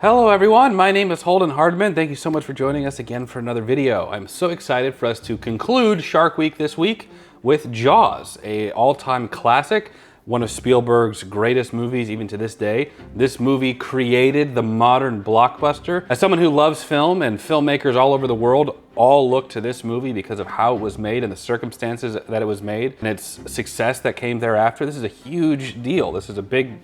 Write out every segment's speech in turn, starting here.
Hello everyone, my name is Holden Hardman. Thank you so much for joining us again for another video. I'm so excited for us to conclude Shark Week this week with Jaws, an all-time classic, one of Spielberg's greatest movies even to this day. This movie created the modern blockbuster. As someone who loves film and filmmakers all over the world all look to this movie because of how it was made and the circumstances that it was made and its success that came thereafter, this is a huge deal. This is a big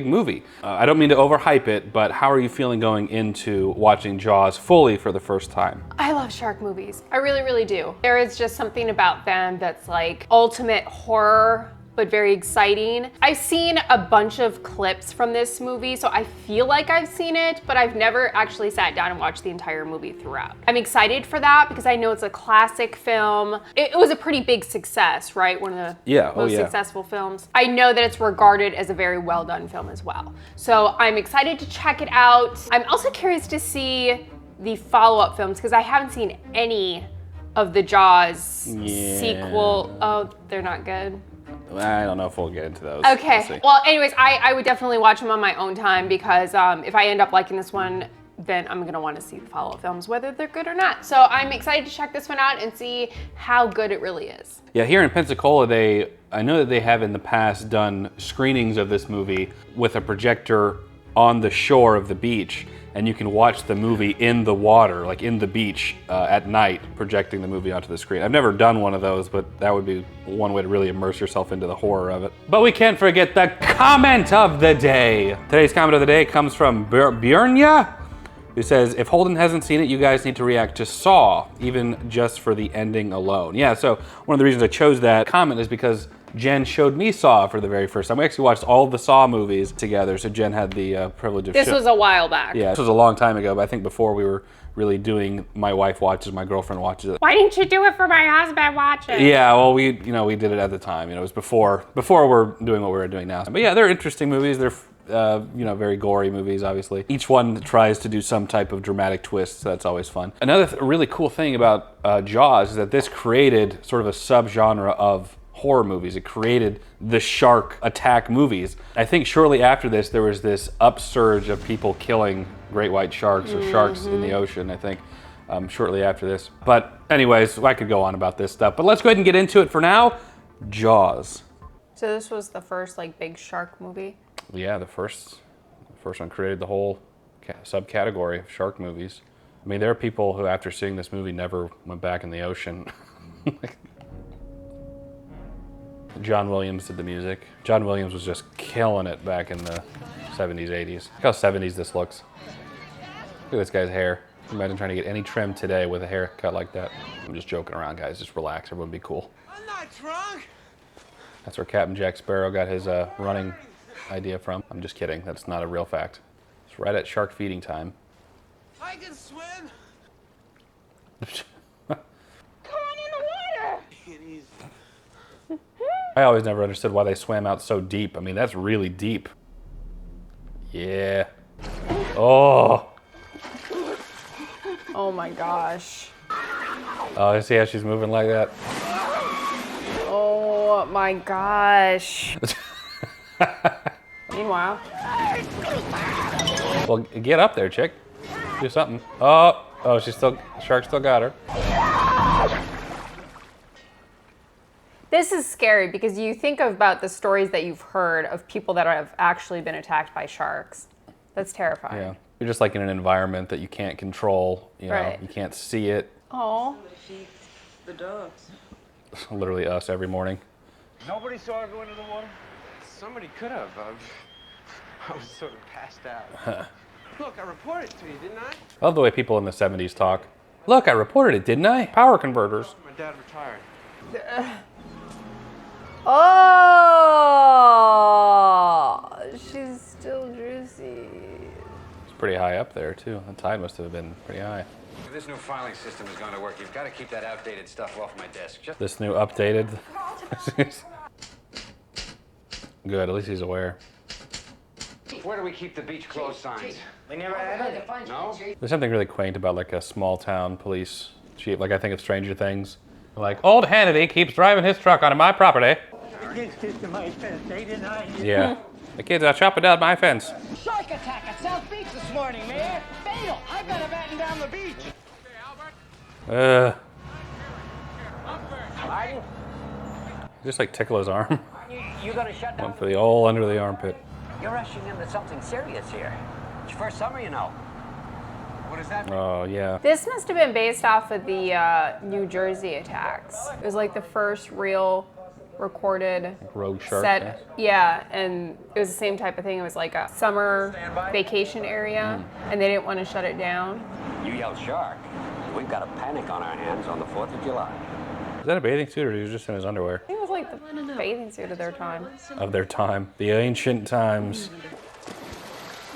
movie. I don't mean to overhype it, but how are you feeling going into watching Jaws fully for the first time? I love shark movies. I really, really do. There is just something about them that's like ultimate horror, but very exciting. I've seen a bunch of clips from this movie, so I feel like I've seen it, but I've never actually sat down and watched the entire movie throughout. I'm excited for that because I know it's a classic film. It was a pretty big success, right? One of the most successful films. I know that it's regarded as a very well done film as well. So I'm excited to check it out. I'm also curious to see the follow-up films because I haven't seen any of the Jaws sequel. Oh, they're not good. I don't know if we'll get into those. Okay, well anyways, I would definitely watch them on my own time because if I end up liking this one, then I'm gonna wanna see the follow-up films, whether they're good or not. So I'm excited to check this one out and see how good it really is. Yeah, here in Pensacola, I know that they have in the past done screenings of this movie with a projector on the shore of the beach, and you can watch the movie in the water, like in the beach at night, projecting the movie onto the screen. I've never done one of those, but that would be one way to really immerse yourself into the horror of it. But we can't forget the comment of the day. Today's comment of the day comes from Björnya, who says, if Holden hasn't seen it, you guys need to react to Saw, even just for the ending alone. Yeah, so one of the reasons I chose that comment is because Jen showed me Saw for the very first time. We actually watched all the Saw movies together, so Jen had the privilege of This was a while back. Yeah, this was a long time ago, but I think before we were really doing my wife watches, my girlfriend watches it. Why didn't you do it for my husband watching? Yeah, well, we did it at the time. It was before we're doing what we're doing now. But yeah, they're interesting movies. They're very gory movies, obviously. Each one tries to do some type of dramatic twist, so that's always fun. Another really cool thing about Jaws is that this created sort of a subgenre of horror movies. It created the shark attack movies. I think shortly after this, there was this upsurge of people killing great white sharks or sharks in the ocean, I think, shortly after this. But anyways, I could go on about this stuff, but let's go ahead and get into it for now. Jaws. So this was the first like big shark movie? Yeah, the first one created the whole subcategory of shark movies. I mean, there are people who, after seeing this movie, never went back in the ocean. John Williams did the music. John Williams was just killing it back in the 70s, 80s. Look how 70s this looks. Look at this guy's hair. Imagine trying to get any trim today with a haircut like that. I'm just joking around, guys. Just relax. Everyone be cool. I'm not drunk. That's where Captain Jack Sparrow got his running idea from. I'm just kidding. That's not a real fact. It's right at shark feeding time. I can swim. Come on in the water! I always never understood why they swam out so deep. I mean, that's really deep. Yeah. Oh. Oh my gosh. Oh, see how she's moving like that? Oh my gosh. Meanwhile. Well, get up there, chick. Do something. Oh, shark still got her. This is scary because you think about the stories that you've heard of people that have actually been attacked by sharks. That's terrifying. Yeah. You're just like in an environment that you can't control, you know, Right. You can't see it. Oh. The dogs. Literally us every morning. Nobody saw her go into the water? Somebody could have. I was sort of passed out. Look, I reported it to you, didn't I? I love the way people in the 70s talk. Look, I reported it, didn't I? Power converters. My dad retired. Oh, she's still juicy. It's pretty high up there, too. The tide must have been pretty high. If this new filing system is going to work, you've got to keep that outdated stuff off my desk. This new updated. Good, at least he's aware. Where do we keep the beach closed signs? We never had it. No? There's something really quaint about like a small town police chief. Like I think of Stranger Things. Like, old Hannity keeps driving his truck onto my property. They denied Yeah. The kids are chopping down my fence. Shark attack at South Beach this morning, Mayor. Fatal. I've got to batten down the beach. Just like tickle his arm. You gonna shut down? One for the all under the armpit. You're rushing into something serious here. It's your first summer, you know. What is that? Oh, yeah. This must have been based off of the New Jersey attacks. It was like the first real recorded Rogue shark. set. Yeah, and it was the same type of thing. It was like a summer vacation area, and they didn't want to shut it down. You yell shark. We've got a panic on our hands on the 4th of July. Is that a bathing suit or he was just in his underwear? I think it was like the bathing suit of their time. Of their time. The ancient times.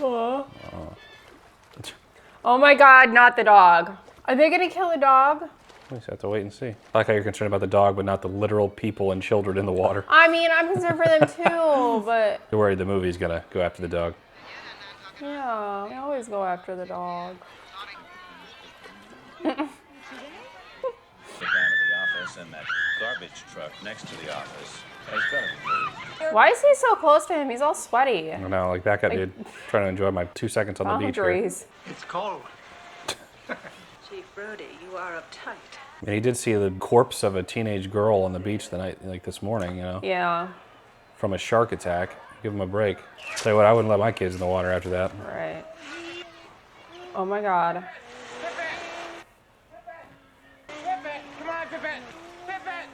Oh my God, not the dog. Are they gonna kill the dog? We just have to wait and see. I like how you're concerned about the dog, but not the literal people and children in the water. I mean, I'm concerned for them too, but You're worried the movie's gonna go after the dog. yeah, they always go after the dog. Down to the office and that garbage truck next to the office. He's gotta be moved. Why is he so close to him? He's all sweaty. I don't know, like back up, dude. Trying to enjoy my 2 seconds on the beach here. Boundaries. It's cold. Chief Brody, you are uptight. And he did see the corpse of a teenage girl on the beach the night, like this morning, you know, Yeah, from a shark attack. Give him a break. Tell you what, I wouldn't let my kids in the water after that. right. Oh my God. Come on, Devin. Devin.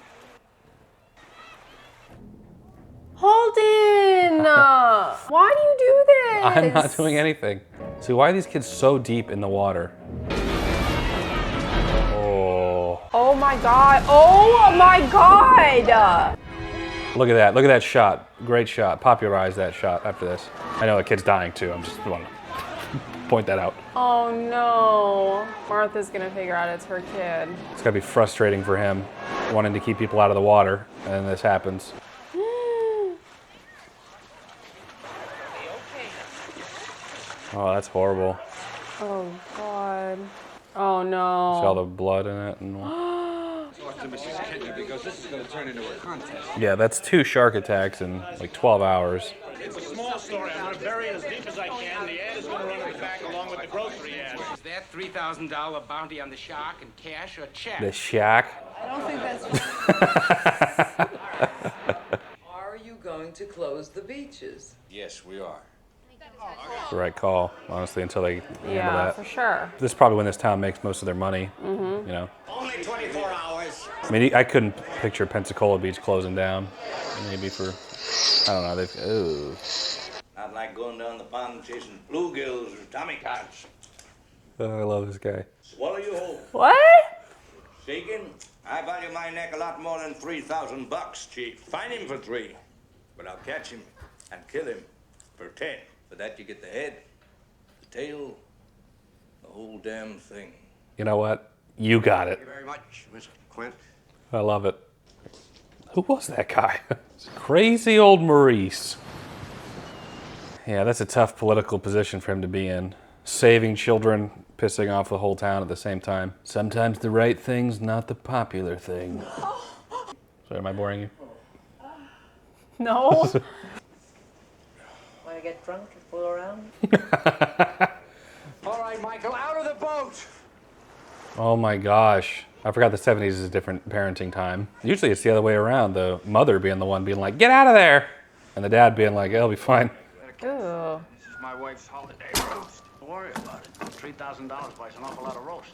Holden! Why do you do this? I'm not doing anything. See, why are these kids so deep in the water? Oh, Oh my God. Oh my God. look at that. Look at that shot. Great shot. Popularize that shot after this. I know the kid's dying too. I'm just want to point that out. Oh no. Martha's gonna figure out it's her kid. It's gotta be frustrating for him, wanting to keep people out of the water, and then this happens. Oh, that's horrible. Oh God. Oh See all no. the blood in it. And Talk to Mrs. Kidner because this is going to turn into a contest. yeah, that's 2 shark attacks in like 12 hours. It's a small story. I'm going to bury it as deep as I can. The ad is going to run in the back along with the grocery ad. Is that $3,000 bounty on the shark in cash or check? The shack. I don't think that's. Are you going to close the beaches? Yes, we are. The right call, honestly, until they handle Yeah, that. for sure. This is probably when this town makes most of their money. You know, Only 24 hours. I mean, I couldn't picture Pensacola Beach closing down. Maybe for, I don't know. They've, ooh. Not like going down the pond chasing bluegills or tommy cats. Oh, I love this guy. Swallow you whole. What? Shaking? I value my neck a lot more than $3,000, Chief. Find him for 3. But I'll catch him and kill him for 10. For that you get the head, the tail, the whole damn thing. You know what? You got it. Thank you very much, Mr. Quint. I love it. Who was that guy? Crazy old Maurice. Yeah, that's a tough political position for him to be in. Saving children, pissing off the whole town at the same time. Sometimes the right thing's not the popular thing. Sorry, am I boring you? No. Want to get drunk and fool around? All right, Michael, out of the boat. Oh my gosh. I forgot the 70s is a different parenting time. Usually it's the other way around. The mother being the one being like, get out of there. And the dad being like, it'll be fine. Ooh. This is my wife's holiday roast. Don't worry about it. $3,000 buys an awful lot of roast.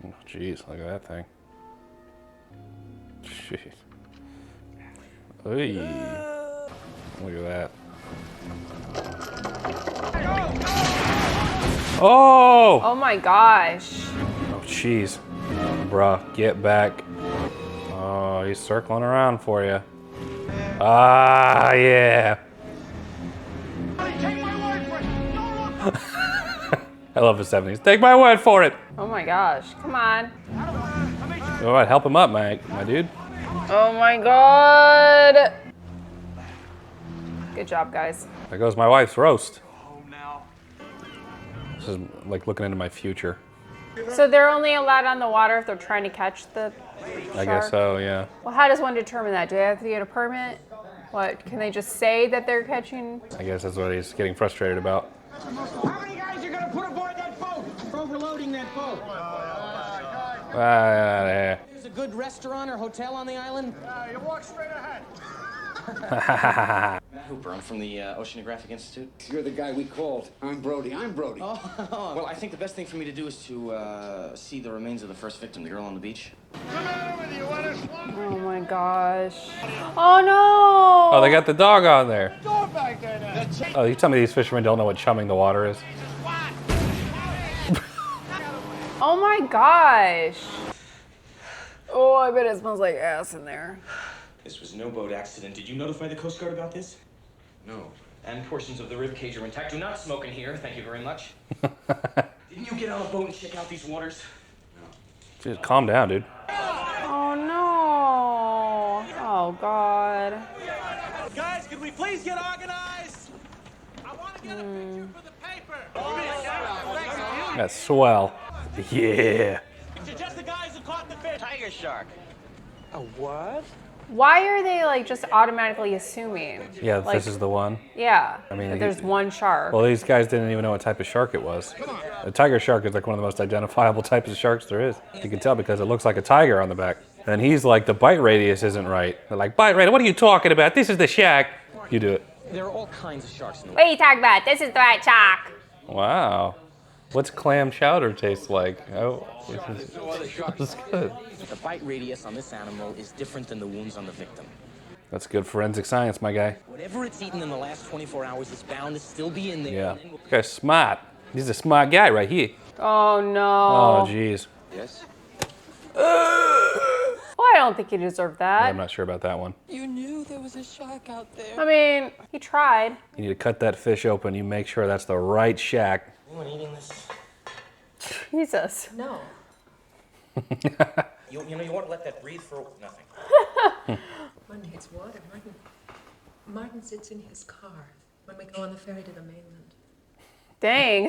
Oh, jeez, look at that thing. Jeez. Oy. Look at that. Oh! Oh my gosh. Oh, jeez. Bruh, get back. Oh, he's circling around for you. Ah, yeah. I love the 70s. Take my word for it. Oh my gosh. Come on. All right, help him up, my dude. Oh my God. Good job, guys. There goes my wife's roast. Home now. This is like looking into my future. So they're only allowed on the water if they're trying to catch the I guess so, yeah. Well, how does one determine that? Do they have to get a permit? What, can they just say that they're catching? I guess that's what he's getting frustrated about. How many guys are gonna put aboard that boat? We're overloading that boat. There's a good restaurant or hotel on the island? You walk straight ahead. Hooper, I'm from the Oceanographic Institute. You're the guy we called. I'm Brody. Oh, well, I think the best thing for me to do is to see the remains of the first victim, the girl on the beach. Oh my gosh. Oh no! Oh, they got the dog on there. Oh, you tell me these fishermen don't know what chumming the water is? Oh my gosh. Oh, I bet it smells like ass in there. This was no boat accident. Did you notify the Coast Guard about this? No. And portions of the rib cage are intact. Do not smoke in here. Thank you very much. Didn't you get on a boat and check out these waters? Just calm down, dude. Oh no. Oh God. Guys, could we please get organized? I want to get a picture for the paper. That's swell. Yeah. It's just the guys who caught the fish. Tiger shark. A what? Why are they like just automatically assuming? Yeah, like, this is the one. Yeah. I mean, that there's one shark. Well, these guys didn't even know what type of shark it was. A tiger shark is like one of the most identifiable types of sharks there is. You can tell because it looks like a tiger on the back. And he's like, the bite radius isn't right. They're like, bite radius, what are you talking about? This is the shack. You do it. There are all kinds of sharks in the What are you talking about? This is the right shark. Wow. What's clam chowder taste like? Oh, this is good. The bite radius on this animal is different than the wounds on the victim. That's good forensic science, my guy. Whatever it's eaten in the last 24 hours is bound to still be in there. Yeah. This guy's smart. He's a smart guy right here. Oh Oh, no. jeez. Yes? Well, I don't think he deserved that. I'm not sure about that one. You knew there was a shark out there. I mean, he tried. You need to cut that fish open. You make sure that's the right shack. Anyone eating this? Jesus. No. You want to let that breathe for nothing. One needs water. Martin sits in his car when we go on the ferry to the mainland. Dang.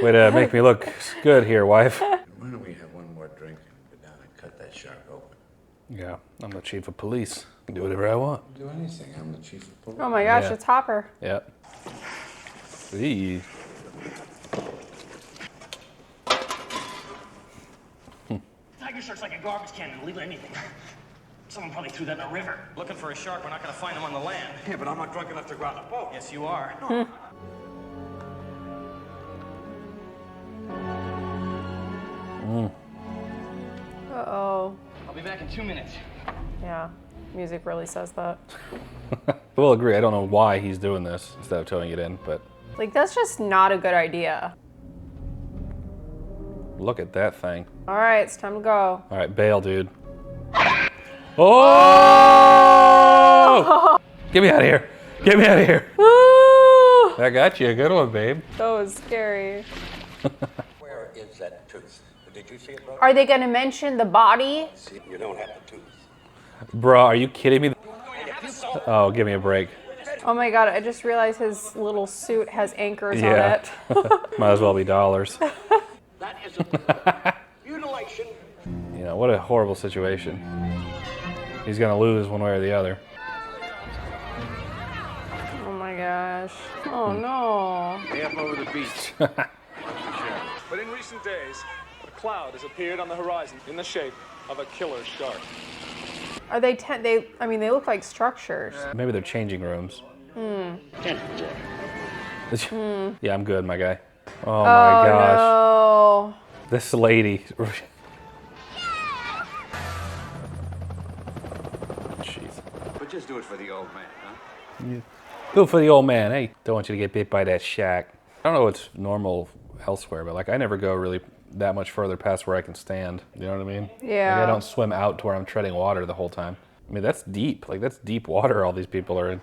Way to make me look good here, wife. Why don't we have one more drink and go down and cut that shark open? Yeah, I'm the chief of police. I can do whatever I want. Do anything. I'm the chief of police. Oh my gosh, Yeah. it's Hopper. Yep. Eee. Tiger shark's like a garbage can and leave anything. Someone probably threw that in a river. Looking for a shark, we're not going to find him on the land. Yeah, but I'm not drunk enough to go out on a boat. Yes, you are. Uh-oh. I'll be back in 2 minutes. Yeah, music really says that. We'll agree. I don't know why he's doing this instead of towing it in, but Like, that's just not a good idea. look at that thing. All right, it's time to go. All right, bail, dude. Oh! Get me out of here. Get me out of here. Ooh, That got you. Good one, babe. that was scary. Where is that tooth? Did you see it, bro? Are they gonna mention the body? See, you don't have the tooth. Bro, are you kidding me? Oh, give me a break. Oh my god, I just realized his little suit has anchors Yeah. on it. Might as well be dollars. That is a mutilation. You know, what a horrible situation. He's gonna lose one way or the other. Oh my gosh. Oh no. Way up over the beach. But in recent days, a cloud has appeared on the horizon in the shape of a killer shark. Are they I mean, they look like structures. Maybe they're changing rooms. Yeah, I'm good, my guy. Oh my gosh. No. This lady. Jeez. But just do it for the old man, huh? Good for the old man, hey. Don't want you to get bit by that shack. I don't know what's normal elsewhere, but like I never go really that much further past where I can stand. You know what I mean? Yeah. Like I don't swim out to where I'm treading water the whole time. I mean, that's deep. Like that's deep water all these people are in.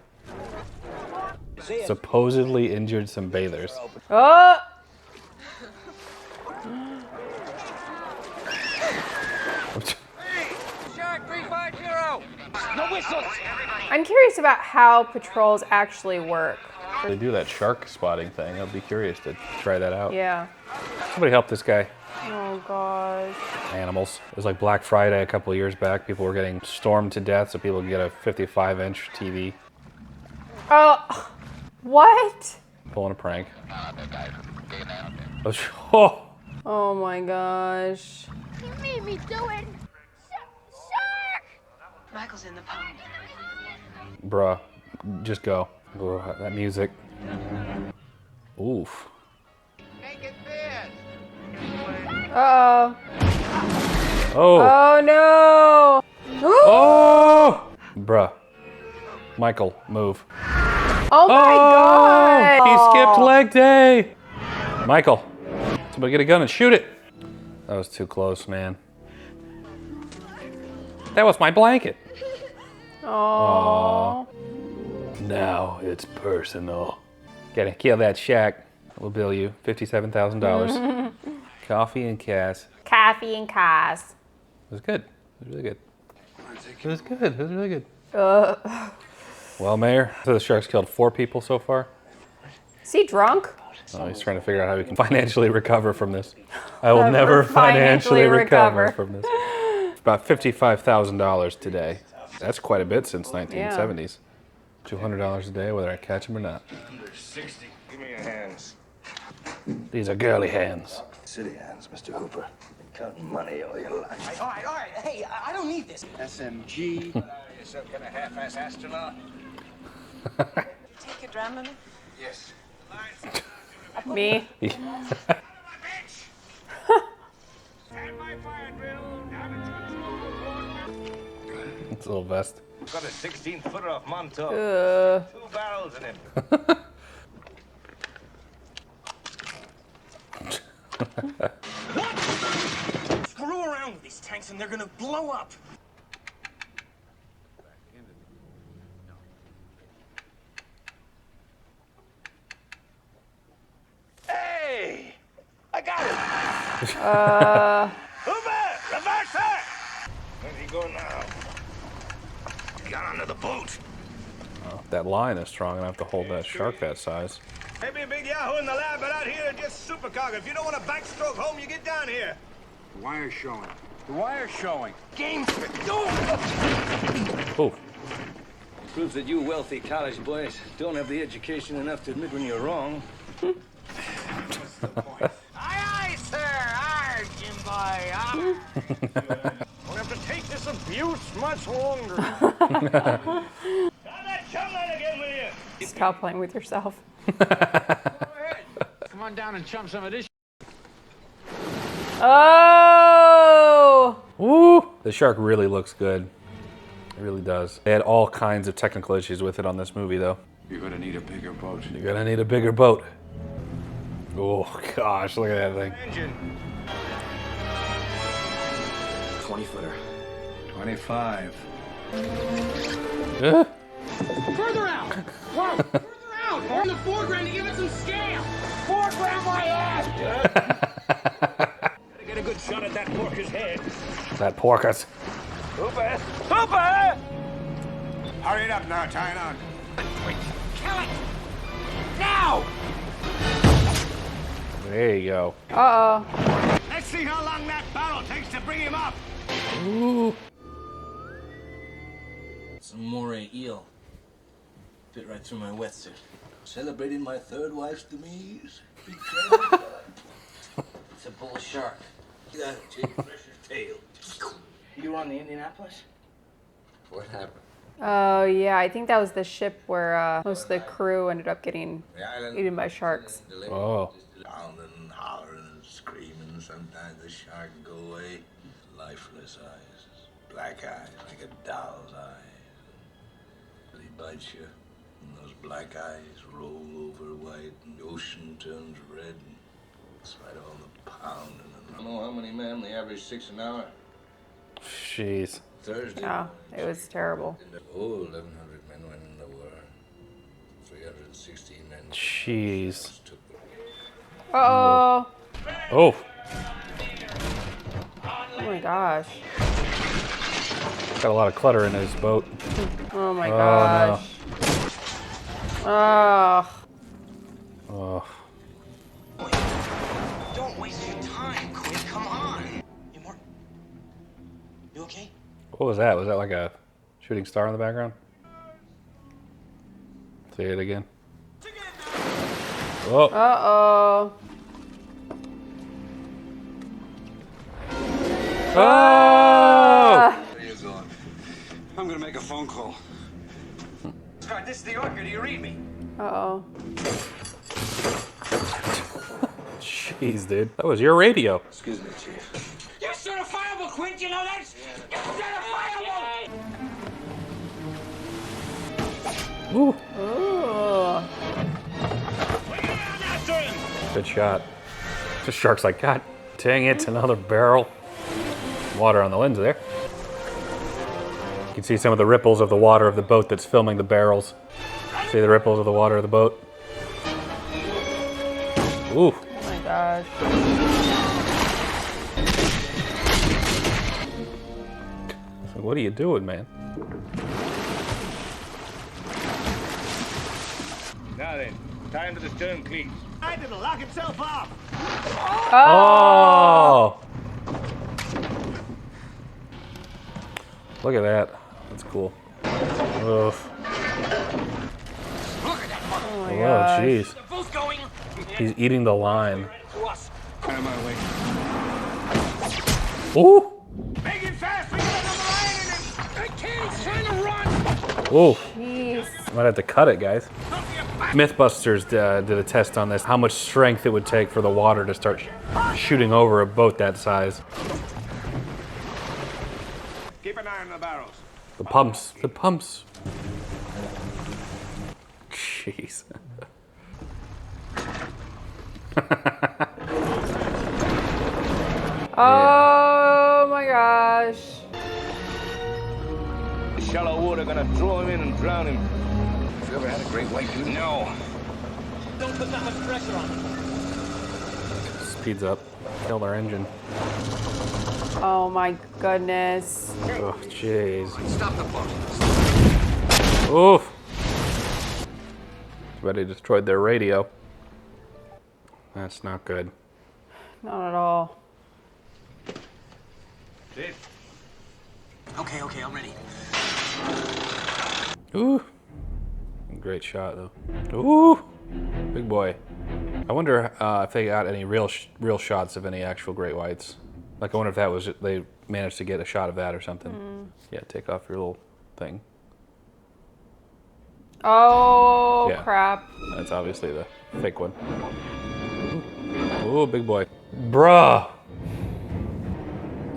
Supposedly injured some bathers. Oh! Shark 350! No whistles! I'm curious about how patrols actually work. They do that shark spotting thing. I'd be curious to try that out. Yeah. Somebody help this guy. Oh gosh. Animals. It was like Black Friday a couple of years back. People were getting stormed to death so people could get a 55-inch TV. Oh, what? Pulling a prank. Oh. Oh my gosh. You made me do it. Shark! Michael's in the pond. Bruh, just go. Bro, that music. Oof. Make it fast. Uh-oh. Oh. Oh no. Oh! Bruh. Michael, move. Oh my god. He skipped leg day. Michael, somebody get a gun and shoot it. That was too close, man. That was my blanket. Oh. Now it's personal. Gotta kill that shack. We'll bill you $57,000. Coffee and Cass. Coffee and Cass. It was good. It was really good. It was good. It was really good. Well, Mayor, so the shark's killed 4 people so far. Is he drunk? Oh, he's trying to figure out how he can financially recover from this. I will never financially recover from this. About $55,000 today. That's quite a bit since 1970s. $200 a day, whether I catch him or not. Under 60. Give me your hands. These are girly hands. City hands, Mr. Hooper. Been counting money all your life. All right. Hey, I don't need this. SMG. You're some kind of half-ass astronaut? Take your Dramamine? Yes. Me? It's a little vest. Got a 16-footer off Montauk. 2 barrels in him. Screw around with these tanks and they're gonna blow up. Hey! I got it! Hoover! Reverse her! Where's he going now? Got onto the boat. Oh, that line is strong enough to hold that shark that size. Maybe a big yahoo in the lab, but out here just supercargo. If you don't want to backstroke home, you get down here. The wire's showing. The wire's showing. Game fit. Oh. Proves that you wealthy college boys don't have the education enough to admit when you're wrong. Aye, aye, sir. Aye, Jim boy. Won't have to take this abuse much longer. That chum line again with you. Stop playing with yourself. Go ahead. Come on down and chum some of this. Oh! Woo! The shark really looks good. It really does. They had all kinds of technical issues with it on this movie, though. You're gonna need a bigger boat. You're gonna need a bigger boat. Oh gosh, look at that thing. Engine. 20-footer. 25. Further out! Whoa! Further out! Or in the foreground to give it some scale! Foreground my ass! Gotta get a good shot at that porker's head. That porcus. Hooper! Hooper! Hurry it up now, tie it on. Kill it! Now! There you go. Uh-oh. Let's see how long that barrel takes to bring him up. Ooh. Some moray eel. Fit right through my wetsuit. Celebrating my 3rd wife's demise. It's a bull shark. Yeah, Jake Fresher's tail. You on the Indianapolis? What happened? Oh, yeah. I think that was the ship where most of the crew ended up getting eaten by sharks. Oh. Pounding, hollering, and screaming. Sometimes the shark would go away. Lifeless eyes. Black eyes, like a doll's eyes. But he bites you, and those black eyes roll over white, and the ocean turns red. And despite all the pounding, and I don't know how many men they average 6 an hour. Jeez. Thursday. Yeah, it was terrible. Oh, 1,100 men went in the war. 316 men. Jeez. Uh-oh. Oh. Oh my gosh. Got a lot of clutter in his boat. Oh my gosh. Oh. Oh. Don't waste your time, Quinn. Come on. You okay? What was that? Was that like a shooting star in the background? Say it again. Oh. Uh-oh. Oh! Where are you going? I'm gonna make a phone call. Scott, this is the Orca. Do you read me? Uh-oh. Jeez, dude. That was your radio. Excuse me, Chief. You're certifiable, Quint, you know that? You're certifiable! Ooh. Ooh. Good shot. The shark's like, God dang it, another barrel. Water on the lens there. You can see some of the ripples of the water of the boat that's filming the barrels. See the ripples of the water of the boat? Ooh. Oh my gosh. What are you doing, man? Now then, tie him to the stern cleats. To lock himself up. Oh! Look at that. That's cool. Ugh. Look at that mother. Oh my Oh, gosh. jeez. They're both going. He's eating the line. To us. Out of my way. Ooh! Make it fast. We got another lion in him. I can't. He's trying to run. Ooh. Jeez. Might have to cut it, guys. Mythbusters did a test on this, how much strength it would take for the water to start shooting over a boat that size. Keep an eye on the barrels. The pumps. The pumps. Jeez. Oh my gosh. The shallow water gonna throw him in and drown him. Have you ever had a great white dude? No. Don't put that much pressure on him. Speeds up. Kill their engine. Oh my goodness. Oh, jeez. Stop the boat. Oof. But they destroyed their radio. That's not good. Not at all. Chief. Okay, I'm ready. Ooh. Great shot, though. Ooh. Big boy. I wonder if they got any real shots of any actual great whites. Like, I wonder if that was, they managed to get a shot of that or something. Yeah, take off your little thing. Oh, Yeah. crap. That's obviously the fake one. Ooh, big boy. Bruh.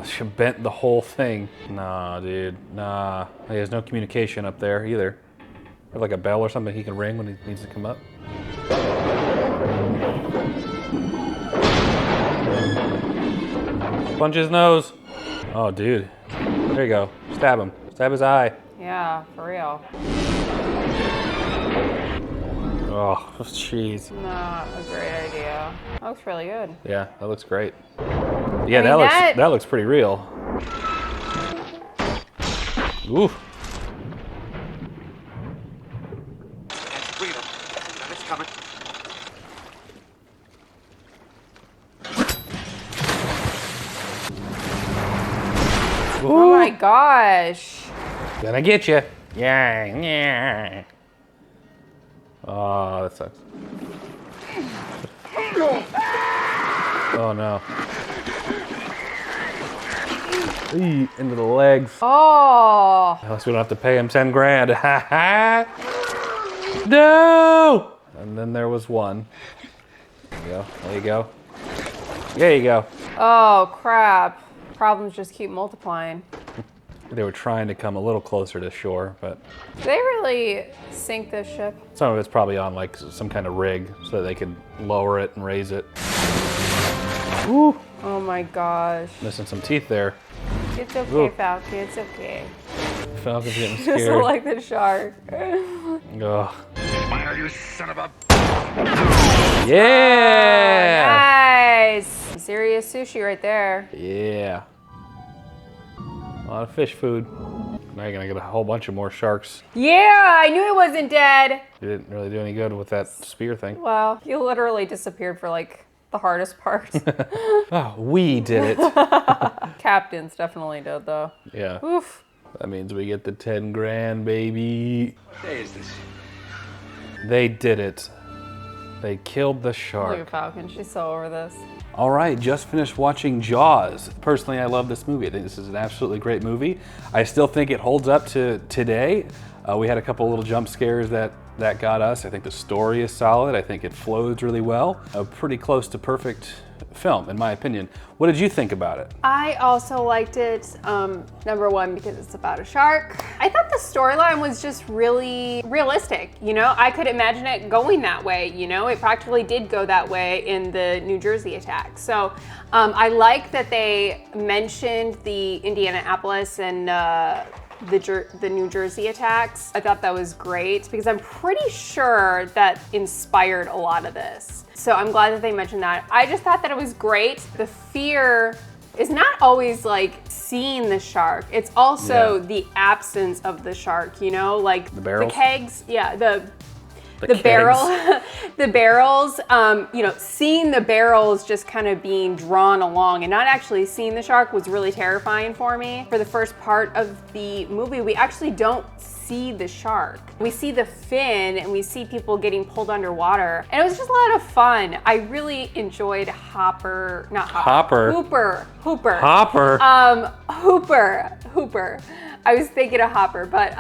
She bent the whole thing. Nah, dude. Nah. Hey, there's no communication up there either. Or like a bell or something he can ring when he needs to come up. Punch his nose. Oh, dude. There you go. Stab him. Stab his eye. Yeah, for real. Oh, jeez. Not a great idea. That looks really good. Yeah, that looks great. Yeah, I mean, that looks pretty real. Ooh. That's freedom. It's coming. Oh my gosh. Gonna get you. Yeah. Oh, that sucks. Oh no. Eee, into the legs. Oh. Unless we don't have to pay him 10 grand. Ha ha. No! And then there was one. There you go. There you go. There you go. Oh, crap. Problems just keep multiplying. They were trying to come a little closer to shore, but Did they really sink this ship? some of it's probably on like some kind of rig so that they could lower it and raise it. Woo! Oh my gosh. Missing some teeth there. It's okay, Ooh. Falcon. It's okay. Falcon's getting Just scared. like the shark. Ugh. Fire, you son of a... Yeah! Nice. Some serious sushi right there. Yeah. A lot of fish food. Now you're gonna get a whole bunch of more sharks. Yeah, I knew it wasn't dead. You didn't really do any good with that spear thing. Well, you literally disappeared for like the hardest part. Oh, we did it. Captains definitely did, though. Yeah. Oof. That means we get the 10 grand, baby. What day is this? They did it. They killed the Look shark. at Falcon. She's so over this. All right, just finished watching Jaws. Personally, I love this movie. I think this is an absolutely great movie. I still think it holds up to today. We had a couple little jump scares that got us. I think the story is solid. I think it flows really well. A pretty close to perfect film, in my opinion. What did you think about it? I also liked it, number one, because it's about a shark. I thought the storyline was just really realistic, you know? I could imagine it going that way, you know? It practically did go that way in the New Jersey attack. So I like that they mentioned the Indianapolis and the New Jersey attacks. I thought that was great because I'm pretty sure that inspired a lot of this. So I'm glad that they mentioned that. I just thought that it was great. The fear is not always like seeing the shark. It's also the absence of the shark, you know? Like the barrels? The kegs, yeah, the kegs. barrel, the barrels, you know, seeing the barrels just kind of being drawn along and not actually seeing the shark was really terrifying for me. For the first part of the movie, we actually don't see the shark. We see the fin and we see people getting pulled underwater. And it was just a lot of fun. I really enjoyed Hooper. I was thinking of Hopper, but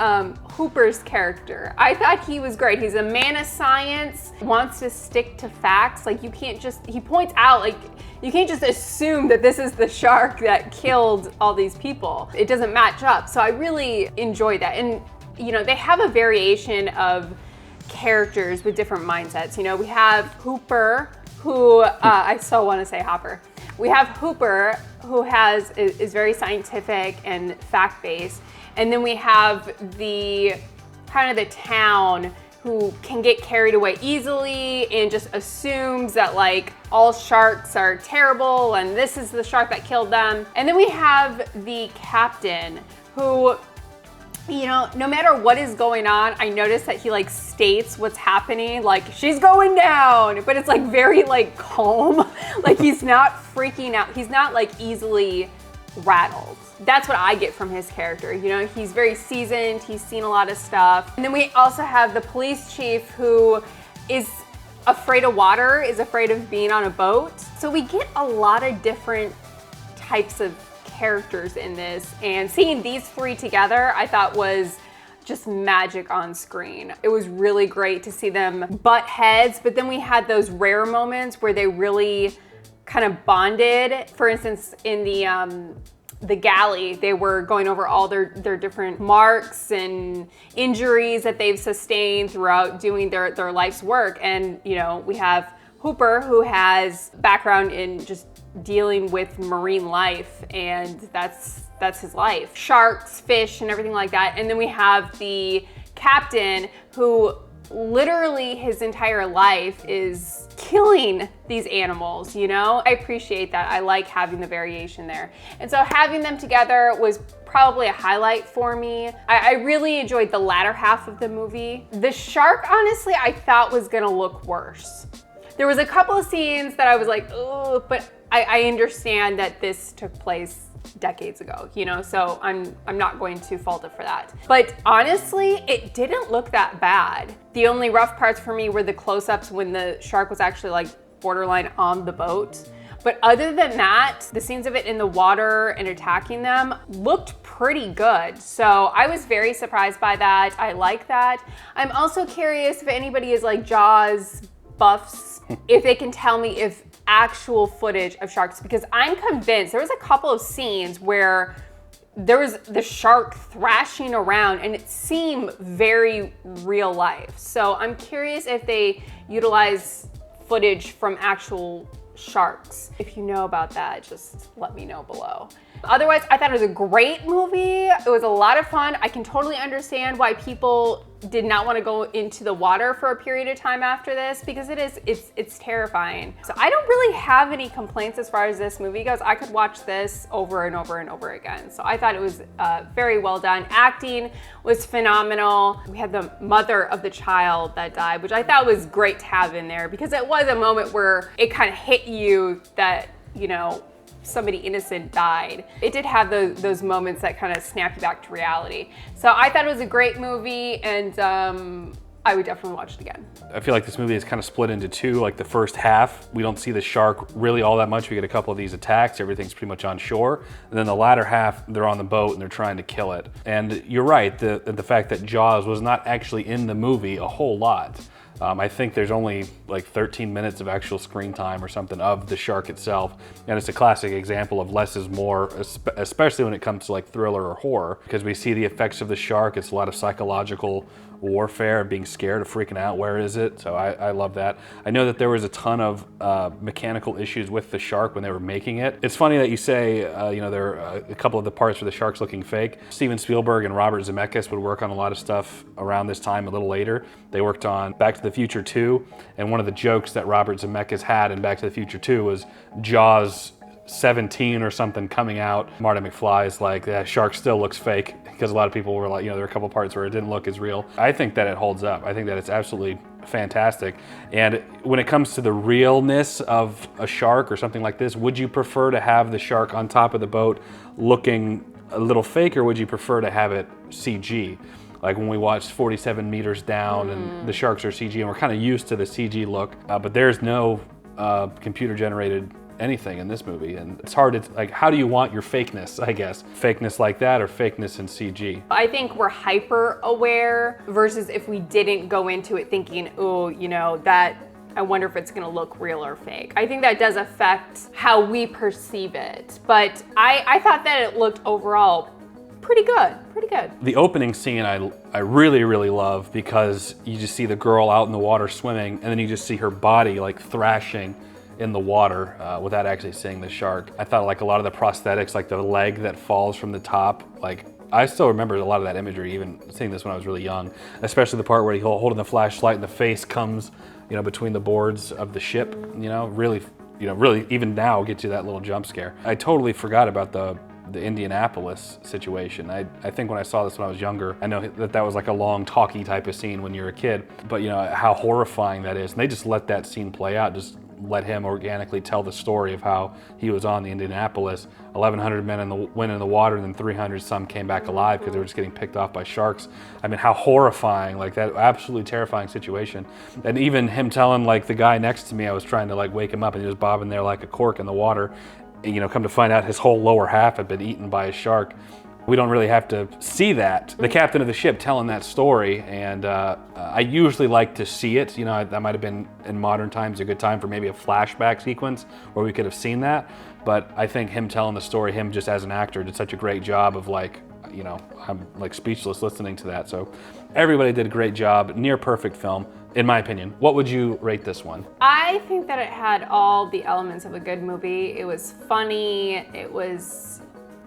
Hooper's character. I thought he was great. He's a man of science, wants to stick to facts. Like you can't just, he points out like, you can't just assume that this is the shark that killed all these people. It doesn't match up. So I really enjoyed that. And you know, they have a variation of characters with different mindsets. You know, we have Hooper, who, I so want to say Hopper. We have Hooper, who is very scientific and fact-based. And then we have the kind of the town who can get carried away easily and just assumes that like all sharks are terrible and this is the shark that killed them. And then we have the captain who, you know, no matter what is going on, I noticed that he like states what's happening, like she's going down, but it's like very like calm. Like he's not freaking out. He's not like easily rattled. That's what I get from his character. You know, he's very seasoned. He's seen a lot of stuff. And then we also have the police chief who is afraid of water, is afraid of being on a boat. So we get a lot of different types of characters in this, and seeing these three together I thought was just magic on screen. It was really great to see them butt heads, but then we had those rare moments where they really kind of bonded. For instance, in the galley, they were going over all their different marks and injuries that they've sustained throughout doing their life's work. And you know, we have Hooper, who has background in just dealing with marine life, and that's his life. Sharks, fish, and everything like that. And then we have the captain who literally his entire life is killing these animals, you know? I appreciate that. I like having the variation there. And so having them together was probably a highlight for me. I really enjoyed the latter half of the movie. The shark, honestly, I thought was gonna look worse. There was a couple of scenes that I was like, oh, but I understand that this took place decades ago, you know, so I'm not going to fault it for that. But honestly, it didn't look that bad. The only rough parts for me were the close-ups when the shark was actually like borderline on the boat. But other than that, the scenes of it in the water and attacking them looked pretty good. So I was very surprised by that. I like that. I'm also curious if anybody is like Jaws buffs, if they can tell me if actual footage of sharks, because I'm convinced there was a couple of scenes where there was the shark thrashing around and it seemed very real life. So I'm curious if they utilize footage from actual sharks. If you know about that, just let me know below. Otherwise, I thought it was a great movie. It was a lot of fun. I can totally understand why people did not want to go into the water for a period of time after this, because it's terrifying. So I don't really have any complaints as far as this movie goes. I could watch this over and over and over again. So I thought it was very well done. Acting was phenomenal. We had the mother of the child that died, which I thought was great to have in there, because it was a moment where it kind of hit you that, you know, somebody innocent died. It did have those moments that kind of snap you back to reality. So I thought it was a great movie, and I would definitely watch it again. I feel like this movie is kind of split into two. Like the first half, we don't see the shark really all that much. We get a couple of these attacks. Everything's pretty much on shore. And then the latter half, they're on the boat and they're trying to kill it. And you're right, the fact that Jaws was not actually in the movie a whole lot. I think there's only like 13 minutes of actual screen time or something of the shark itself. And it's a classic example of less is more, especially when it comes to like thriller or horror, because we see the effects of the shark. It's a lot of psychological warfare, being scared of freaking out, where is it? So I love that. I know that there was a ton of mechanical issues with the shark when they were making it. It's funny that you say, you know, there are a couple of the parts where the shark's looking fake. Steven Spielberg and Robert Zemeckis would work on a lot of stuff around this time a little later. They worked on Back to the Future 2, and one of the jokes that Robert Zemeckis had in Back to the Future 2 was Jaws 17 or something coming out. Marty McFly's like, that shark still looks fake, because a lot of people were like, you know, there were a couple parts where it didn't look as real. I think that it holds up. I think that it's absolutely fantastic. And when it comes to the realness of a shark or something like this, would you prefer to have the shark on top of the boat looking a little fake, or would you prefer to have it CG? Like when we watched 47 meters down and the sharks are CG, and we're kind of used to the CG look, but there's no computer generated anything in this movie, and it's hard to, like, how do you want your fakeness, I guess? Fakeness like that or fakeness in CG? I think we're hyper aware versus if we didn't go into it thinking, oh, you know, that I wonder if it's gonna look real or fake. I think that does affect how we perceive it, but I thought that it looked overall pretty good, pretty good. The opening scene I really, really love, because you just see the girl out in the water swimming, and then you just see her body like thrashing in the water without actually seeing the shark. I thought like a lot of the prosthetics, like the leg that falls from the top, like I still remember a lot of that imagery, even seeing this when I was really young, especially the part where he's holding the flashlight and the face comes, you know, between the boards of the ship, you know, really even now gets you that little jump scare. I totally forgot about the Indianapolis situation. I think when I saw this when I was younger, I know that was like a long talky type of scene when you're a kid, but you know how horrifying that is. And they just let that scene play out, just let him organically tell the story of how he was on the Indianapolis. 1,100 men went in the water, and then 300 some came back alive because they were just getting picked off by sharks. I mean, how horrifying, like that absolutely terrifying situation. And even him telling like the guy next to me, I was trying to like wake him up, and he was bobbing there like a cork in the water. And, you know, come to find out his whole lower half had been eaten by a shark. We don't really have to see that. The captain of the ship telling that story, and I usually like to see it. You know, that might have been in modern times a good time for maybe a flashback sequence where we could have seen that. But I think him telling the story, him just as an actor, did such a great job of like, you know, I'm like speechless listening to that. So everybody did a great job, near perfect film, in my opinion. What would you rate this one? I think that it had all the elements of a good movie. It was funny, it was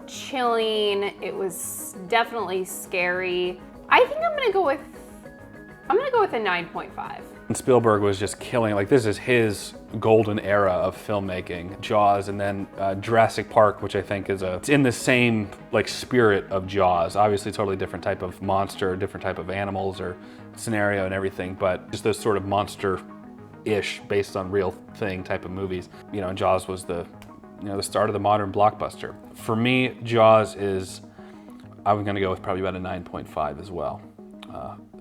chilling, it was definitely scary. I think I'm gonna go with a 9.5. And Spielberg was just killing, like this is his golden era of filmmaking. Jaws, and then Jurassic Park, which I think is it's in the same like spirit of Jaws. Obviously totally different type of monster, different type of animals or scenario and everything, but just those sort of monster-ish, based on real thing type of movies. You know, and Jaws was the start of the modern blockbuster. For me, Jaws is, I'm gonna go with probably about a 9.5 as well.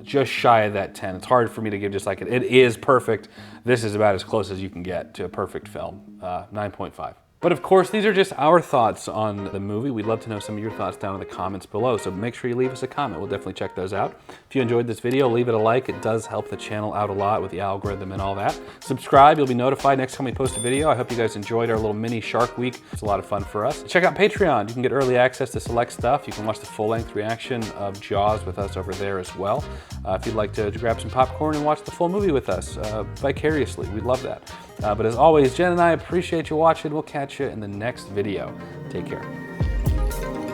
Just shy of that 10. It's hard for me to give just like it is perfect. This is about as close as you can get to a perfect film. 9.5. But of course, these are just our thoughts on the movie. We'd love to know some of your thoughts down in the comments below, so make sure you leave us a comment. We'll definitely check those out. If you enjoyed this video, leave it a like. It does help the channel out a lot with the algorithm and all that. Subscribe, you'll be notified next time we post a video. I hope you guys enjoyed our little mini Shark Week. It's a lot of fun for us. Check out Patreon. You can get early access to select stuff. You can watch the full-length reaction of Jaws with us over there as well. If you'd like to grab some popcorn and watch the full movie with us vicariously, we'd love that. But as always, Jen and I appreciate you watching. We'll catch you in the next video. Take care.